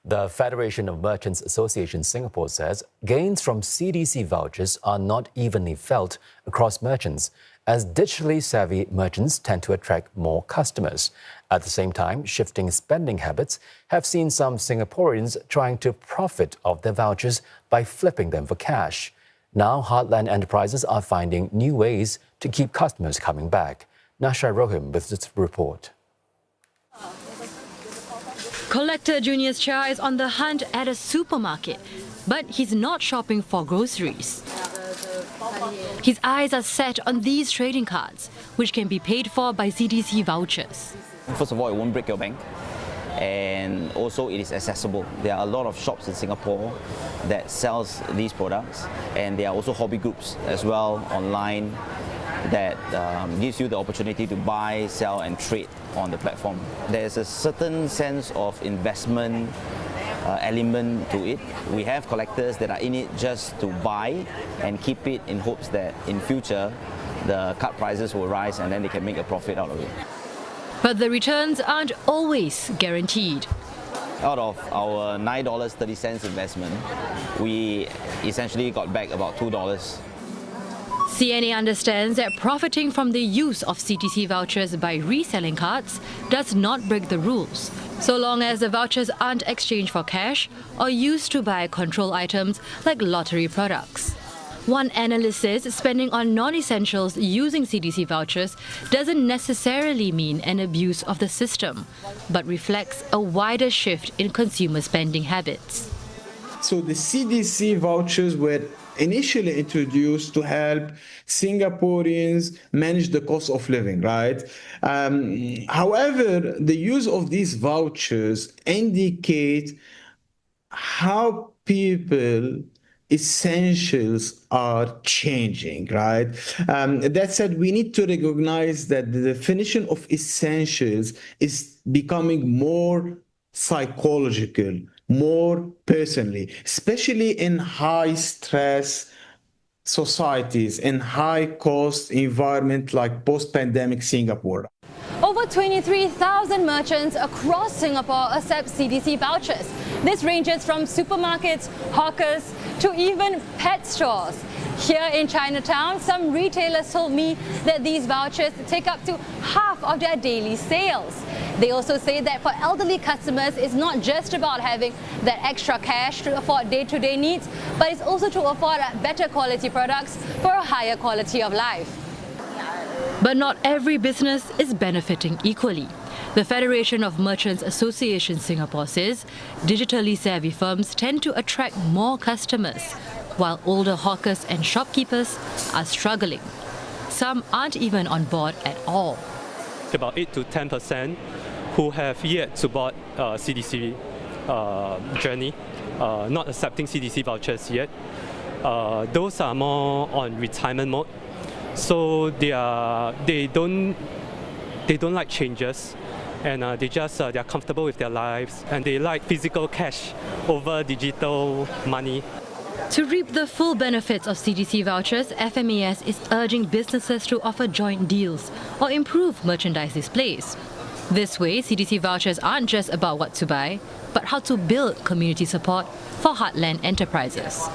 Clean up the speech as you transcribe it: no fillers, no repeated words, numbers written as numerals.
The Federation of Merchants Association Singapore says gains from CDC vouchers are not evenly felt across merchants, as digitally savvy merchants tend to attract more customers. At the same time, shifting spending habits have seen some Singaporeans trying to profit off their vouchers by flipping them for cash. Now, heartland enterprises are finding new ways to keep customers coming back. Nasha Rohim with this report. Collector Junius Chia is on the hunt at a supermarket, but he's not shopping for groceries. His eyes are set on these trading cards, which can be paid for by CDC vouchers. First of all, it won't break your bank, and also it is accessible. There are a lot of shops in Singapore that sells these products, and there are also hobby groups as well online that gives you the opportunity to buy, sell and trade on the platform. There's a certain sense of investment element to it. We have collectors that are in it just to buy and keep it in hopes that in future the card prices will rise and then they can make a profit out of it. But the returns aren't always guaranteed. Out of our $9.30 investment, we essentially got back about $2. CNA understands that profiting from the use of CDC vouchers by reselling cards does not break the rules, so long as the vouchers aren't exchanged for cash or used to buy control items like lottery products. One analyst says spending on non-essentials using CDC vouchers doesn't necessarily mean an abuse of the system, but reflects a wider shift in consumer spending habits. So the CDC vouchers were initially introduced to help Singaporeans manage the cost of living, right? However, the use of these vouchers indicate how people essentials are changing, right? That said, we need to recognize that the definition of essentials is becoming more psychological, more personally, especially in high-stress societies, in high-cost environment like post-pandemic Singapore. Over 23,000 merchants across Singapore accept CDC vouchers. This ranges from supermarkets, hawkers, to even pet stores. Here in Chinatown, some retailers told me that these vouchers take up to half of their daily sales. They also say that for elderly customers, it's not just about having that extra cash to afford day-to-day needs, but it's also to afford better quality products for a higher quality of life. But not every business is benefiting equally. The Federation of Merchants Association Singapore says digitally savvy firms tend to attract more customers, while older hawkers and shopkeepers are struggling. Some aren't even on board at all. About 8 to 10% who have yet to board CDC journey, not accepting CDC vouchers yet. Those are more on retirement mode, so they don't like changes, and they're comfortable with their lives, and they like physical cash over digital money. To reap the full benefits of CDC vouchers, FMAS is urging businesses to offer joint deals or improve merchandise displays. This way, CDC vouchers aren't just about what to buy, but how to build community support for heartland enterprises.